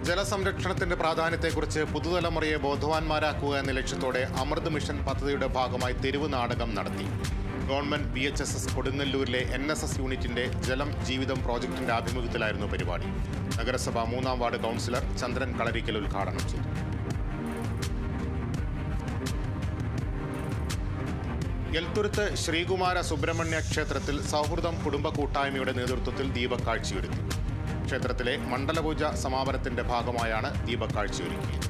ജലസംരക്ഷണത്തിന്റെ പ്രാധാന്യത്തെക്കുറിച്ച് പുതുതലമുറയെ ബോധവാന്മാരാക്കുക എന്ന ലക്ഷ്യത്തോടെ അമൃത് മിഷൻ പദ്ധതിയുടെ ഭാഗമായി തെരുവ് നാടകം നടത്തി. ഗവൺമെന്റ് VHSS കൊടുങ്ങല്ലൂരിലെ NSS യൂണിറ്റിന്റെ ജലം ജീവിതം പ്രോജക്ടിന്റെ ആഭിമുഖ്യത്തിലായിരുന്നു പരിപാടി. നഗരസഭ 3-ാം വാർഡ് കൗൺസിലർ ചന്ദ്രൻ കളരിക്കൽ ഉദ്ഘാടനം ചെയ്തു. എൽത്തുരുത്ത് ശ്രീകുമാര സുബ്രഹ്മണ്യ ക്ഷേത്രത്തിൽ സൗഹൃദം കുടുംബ കൂട്ടായ്മയുടെ നേതൃത്വത്തിൽ ദീപക്കാഴ്ചയൊരുക്കി. ക്ഷേത്രത്തിലെ മണ്ഡലപൂജ സമാപനത്തിന്റെ ഭാഗമായാണ് ദീപക്കാഴ്ചയൊരുക്കിയത്.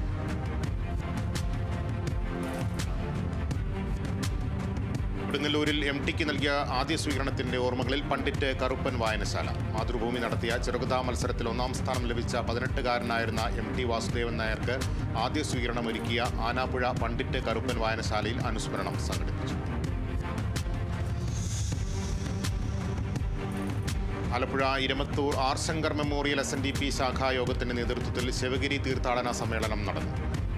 കൊടുങ്ങല്ലൂരിൽ MTക്ക് നൽകിയ ആദ്യ സ്വീകരണത്തിന്റെ ഓർമ്മകളിൽ പണ്ഡിറ്റ് കറുപ്പൻ വായനശാല. മാതൃഭൂമി നടത്തിയ ചെറുകഥാ മത്സരത്തിൽ 1-ാം സ്ഥാനം ലഭിച്ച 18-കാരനായിരുന്ന MT വാസുദേവൻ നായർക്ക് ആദ്യ സ്വീകരണം ഒരുക്കിയ ആനാപ്പുഴ പണ്ഡിറ്റ് കറുപ്പൻ വായനശാലയിൽ അനുസ്മരണം സംഘടിപ്പിച്ചു. Alappuzha Iramathur R. Shankar memorial SNDP ശാഖായോഗത്തിന്റെ നേതൃത്വത്തിൽ ശിവഗിരി തീർത്ഥാടന സമ്മേളനം നടന്നു.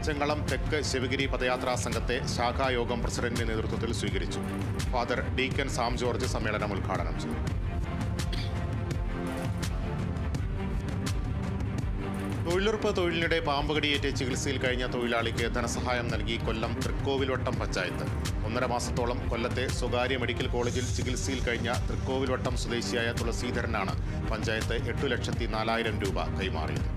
ചെങ്ങളം തെക്ക് ശിവഗിരി പദയാത്രാ സംഘത്തെ ശാഖായോഗം പ്രസിഡന്റിന്റെ നേതൃത്വത്തിൽ സ്വീകരിച്ചു. ഫാദർ ഡീക്കൻ സാം ജോർജ് സമ്മേളനം ഉദ്ഘാടനം ചെയ്തു. തൊഴിലുറപ്പ് തൊഴിലിനിടെ പാമ്പ് കടിയേറ്റ് ചികിത്സയിൽ കഴിഞ്ഞ തൊഴിലാളിക്ക് ധനസഹായം നൽകി കൊല്ലം തൃക്കോവിൽവട്ടം പഞ്ചായത്ത്. 1.5 മാസത്തോളം കൊല്ലത്തെ സ്വകാര്യ മെഡിക്കൽ കോളേജിൽ ചികിത്സയിൽ കഴിഞ്ഞ തൃക്കോവിൽവട്ടം സ്വദേശിയായ തുളസീധരനാണ് പഞ്ചായത്ത് 8,04,000 രൂപ കൈമാറിയത്.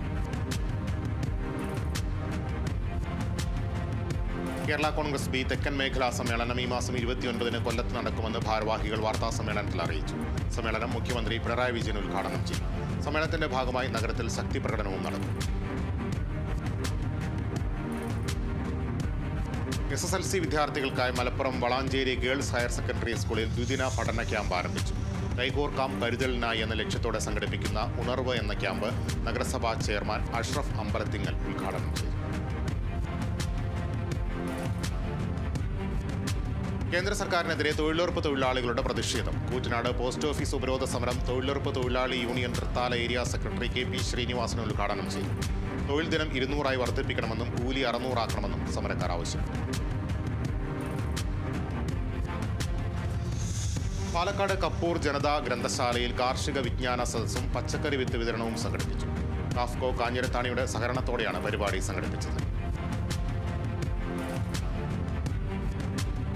കേരള കോൺഗ്രസ് ബി തെക്കൻ മേഖലാ സമ്മേളനം ഈ മാസം 29-ന് കൊല്ലത്ത് നടക്കുമെന്ന് ഭാരവാഹികൾ വാർത്താ സമ്മേളനത്തിൽ അറിയിച്ചു. സമ്മേളനം മുഖ്യമന്ത്രി പിണറായി വിജയൻ ഉദ്ഘാടനം ചെയ്യും. സമ്മേളനത്തിന്റെ ഭാഗമായി നഗരത്തിൽ ശക്തി പ്രകടനവും നടന്നു. SSLC വിദ്യാർത്ഥികൾക്കായി Malappuram Valanchery girls higher secondary സ്കൂളിൽ ദ്വിദിന പഠന ക്യാമ്പ് ആരംഭിച്ചു. കൈകോർക്കാം കരുതലിനായി എന്ന ലക്ഷ്യത്തോടെ സംഘടിപ്പിക്കുന്ന ഉണർവ് എന്ന ക്യാമ്പ് നഗരസഭാ ചെയർമാൻ അഷ്റഫ് അമ്പലത്തിങ്ങൽ ഉദ്ഘാടനം ചെയ്തു. കേന്ദ്ര സർക്കാരിനെതിരെ തൊഴിലുറപ്പ് തൊഴിലാളികളുടെ പ്രതിഷേധം. കൂറ്റനാട് പോസ്റ്റ് ഓഫീസ് ഉപരോധ സമരം തൊഴിലുറപ്പ് തൊഴിലാളി union Thrithala area secretary KP Srinivasan ഉദ്ഘാടനം ചെയ്തു. തൊഴിൽ ദിനം 200 വർദ്ധിപ്പിക്കണമെന്നും കൂലി 600 ആക്കണമെന്നും സമരക്കാർ ആവശ്യപ്പെട്ടു. പാലക്കാട് കപ്പൂർ ജനതാ ഗ്രന്ഥശാലയിൽ കാർഷിക വിജ്ഞാന സദസ്സും പച്ചക്കറി വിത്ത് വിതരണവും സംഘടിപ്പിച്ചു. കാഫ്കോ കാഞ്ഞിരത്താണിയുടെ സഹകരണത്തോടെയാണ് പരിപാടി സംഘടിപ്പിച്ചത്.